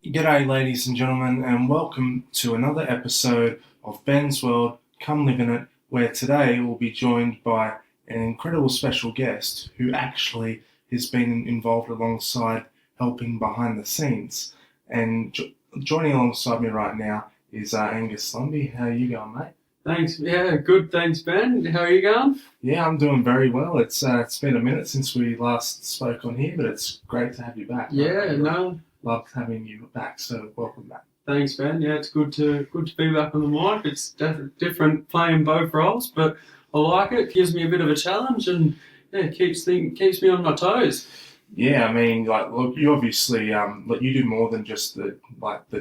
G'day, ladies and gentlemen, and welcome to another episode of Ben's World. Come live in it, where today we'll be joined by an incredible special guest who actually has been involved alongside helping behind the scenes. And joining alongside me right now is Angus. How are you going, mate? Thanks. Yeah, good. Thanks, Ben. How are you going? Yeah, I'm doing very well. It's been a minute since we last spoke on here, but it's great to have you back. Yeah, no. Loved having you back, so welcome back. Thanks, Ben. Yeah, it's good to be back on the mic. It's different playing both roles, but I like it. Gives me a bit of a challenge, and yeah, keeps me on my toes. Yeah, I mean, look, you obviously, you do more than just the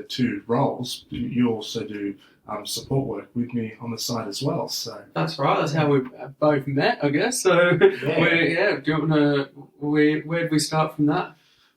two roles. You also do support work with me on the side as well. So that's right. That's how we both met, I guess. So yeah. Do you want to? Where'd we start from that?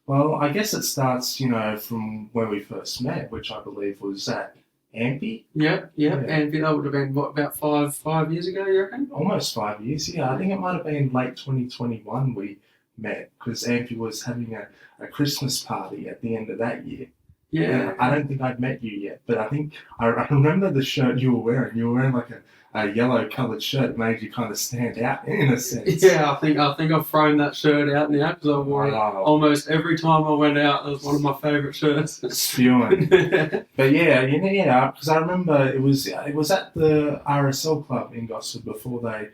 Well, I guess it starts, from where we first met, which I believe was at Ampy. Yep. Yeah. Ampy, that would have been, about 5 years ago, you reckon? Almost 5 years, yeah. I think it might have been late 2021 we met, because Ampy was having a Christmas party at the end of that year. Yeah. I don't think I'd met you yet, but I think I remember the shirt you were wearing. You were wearing like a yellow coloured shirt that made you kind of stand out in a sense. Yeah, I think I've thrown that shirt out now because I wore it almost every time I went out. It was one of my favourite shirts. Spewing. But yeah, because I remember it was at the RSL club in Gosford before they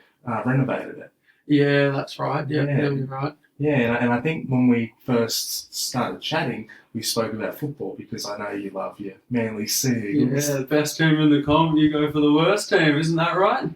renovated it. Yeah, that's right. Yeah, you're right. Yeah, and I think when we first started chatting, we spoke about football because I know you love your Manly Sea Eagles. Yeah, the best team in the comp, you go for the worst team, isn't that right?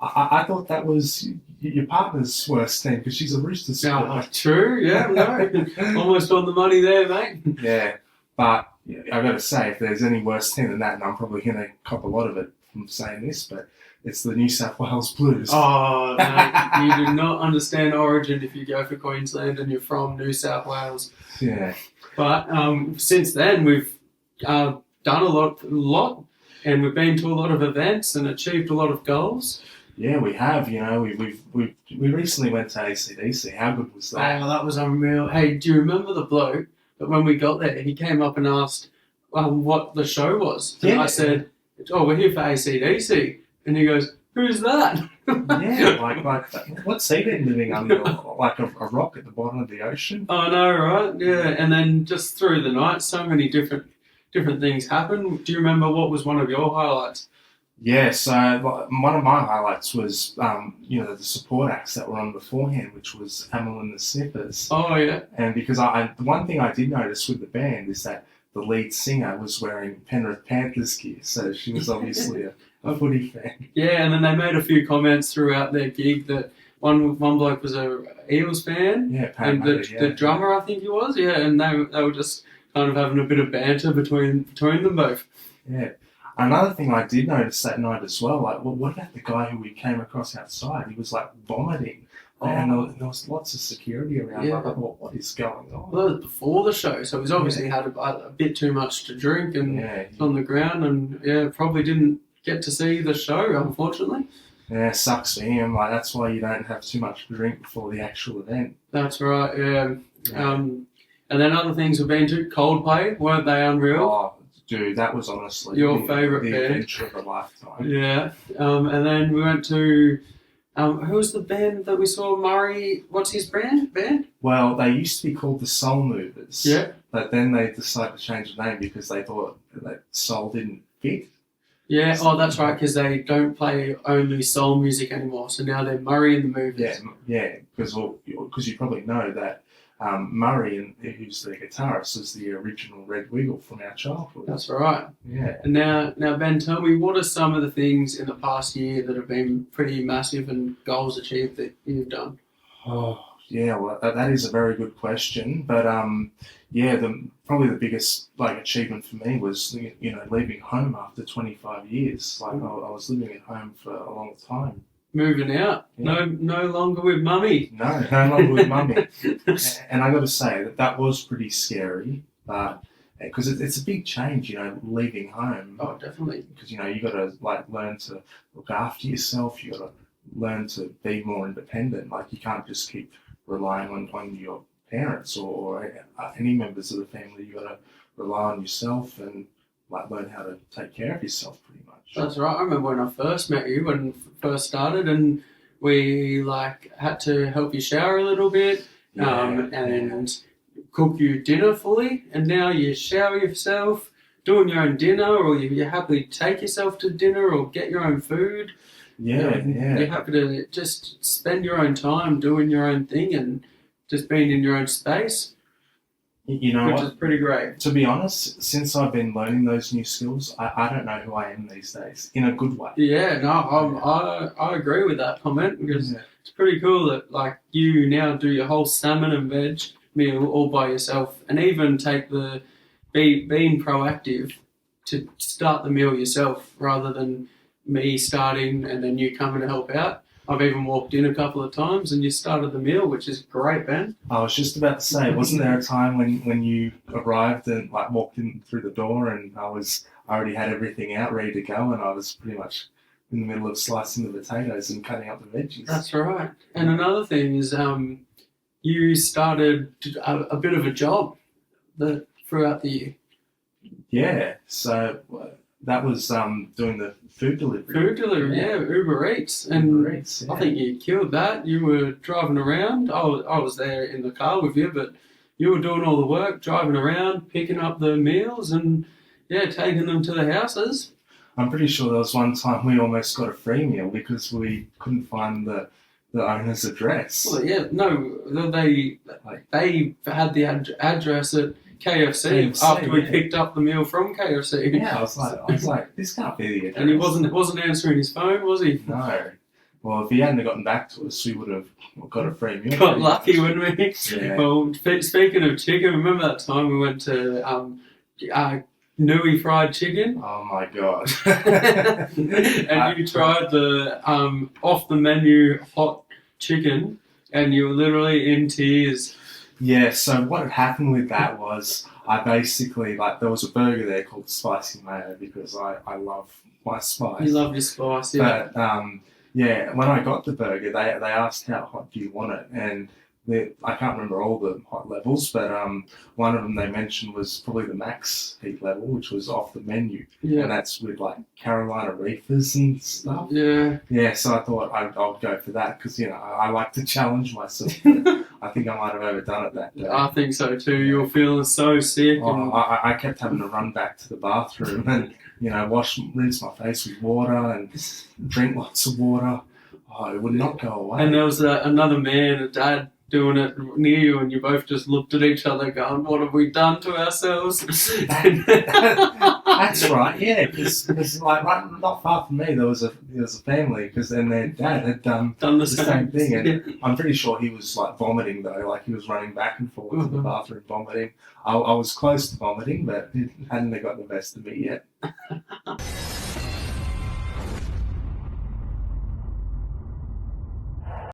I thought that was your partner's worst team because she's a Roosters supporter. Oh, true, yeah, no. Almost on the money there, mate. Yeah, but I've got to say, if there's any worse team than that, and I'm probably going to cop a lot of it from saying this, but it's the New South Wales Blues. Oh, no, you do not understand origin if you go for Queensland and you're from New South Wales. Yeah. But since then, we've done a lot, and we've been to a lot of events and achieved a lot of goals. Yeah, we have. We recently went to AC/DC. How good was that? Oh, that was unreal. Hey, do you remember the bloke that when we got there, he came up and asked what the show was? And I said, "Oh, we're here for AC/DC." And he goes, "Who's that?" Yeah, like what's he been living under? Like a rock at the bottom of the ocean? I know, right? Yeah, and then just through the night, so many different things happened. Do you remember what was one of your highlights? Yeah, so one of my highlights was, the support acts that were on beforehand, which was Amel and the Snippers. Oh, yeah. And because the one thing I did notice with the band is that the lead singer was wearing Penrith Panthers gear, so she was obviously a footy fan. Yeah, and then they made a few comments throughout their gig that one bloke was a Eels fan, and the drummer, I think he was, and they were just kind of having a bit of banter between them both. Yeah. Another thing I did notice that night as well, what about the guy who we came across outside? He was vomiting. And there was lots of security around. Yeah. I thought, what is going on? Well, it was before the show, so he's obviously had a bit too much to drink and on the ground, and probably didn't get to see the show, unfortunately. Yeah, sucks for him. That's why you don't have too much to drink before the actual event. That's right, yeah. And then other things we've been to, Coldplay, weren't they unreal? Oh, dude, that was honestly your favourite band. The adventure of a lifetime. Yeah. And then we went to, who was the band that we saw? Murray, what's his band? Well, they used to be called the Soul Movers. Yeah. But then they decided to change the name because they thought that soul didn't fit. Yeah, that's right, because they don't play only soul music anymore. So now they're Murray and the Movers. Yeah, because you probably know that Murray, who's the guitarist, is the original Red Wiggle from our childhood. That's right. Yeah. And now, Ben, tell me, what are some of the things in the past year that have been pretty massive and goals achieved that you've done? Oh, yeah, well, that is a very good question. But, probably the biggest achievement for me was, leaving home after 25 years. I was living at home for a long time. Moving out. Yeah. No longer with mummy. No longer with mummy. And I got to say that was pretty scary, but because it's a big change, leaving home. Oh, definitely. Because you got to learn to look after yourself. You got to learn to be more independent. You can't just keep relying on your parents or any members of the family. You got to rely on yourself and like learn how to take care of yourself pretty much. That's right. I remember when I first met you, when first started, and we like had to help you shower a little bit, and cook you dinner fully, and now you shower yourself, doing your own dinner, or you happily take yourself to dinner or get your own food. You're happy to just spend your own time doing your own thing and just being in your own space. You know, which is pretty great. To be honest, since I've been learning those new skills, I don't know who I am these days, in a good way. Yeah, no, I agree with that comment, because it's pretty cool that like you now do your whole salmon and veg meal all by yourself, and even take the being proactive to start the meal yourself rather than me starting and then you coming to help out. I've even walked in a couple of times and you started the meal, which is great, Ben. I was just about to say, wasn't there a time when you arrived and like walked in through the door and I already had everything out ready to go, and I was pretty much in the middle of slicing the potatoes and cutting up the veggies. That's right. And another thing is, you started a bit of a job throughout the year. Yeah, so that was doing the food delivery. Food delivery, yeah, Uber Eats. And Uber Eats, yeah. I think you killed that. You were driving around. I was there in the car with you, but you were doing all the work, driving around, picking up the meals and, taking them to the houses. I'm pretty sure there was one time we almost got a free meal because we couldn't find the owner's address. Well, yeah, no, they had the address at KFC after we picked up the meal from KFC. Yeah, I was like, this can't be the address. And he wasn't answering his phone, was he? No. Well, if he hadn't gotten back to us, we would have got a free meal. Got lucky, wouldn't we? Yeah. Well, speaking of chicken, remember that time we went to Nui fried chicken? Oh my god! And you tried the off the menu hot chicken, and you were literally in tears. Yeah, so what had happened with that was I basically, there was a burger there called Spicy Mayo because I love my spice. You love your spice, yeah. But, when I got the burger, they asked how hot do you want it, and I can't remember all the hot levels, but one of them they mentioned was probably the max heat level, which was off the menu. Yeah. And that's with Carolina Reapers and stuff. Yeah. Yeah, so I thought I'd go for that because, I like to challenge myself. I think I might have overdone it that day. I think so too. You were feeling so sick. I kept having to run back to the bathroom and, rinse my face with water and drink lots of water. Oh, it would not go away. And there was another man, a dad, doing it near you, and you both just looked at each other going, what have we done to ourselves? That's right, yeah, because right not far from me there was a family, because then their dad had done the same thing, and I'm pretty sure he was vomiting though, he was running back and forth to the bathroom vomiting. I was close to vomiting, but it hadn't got the best of me yet.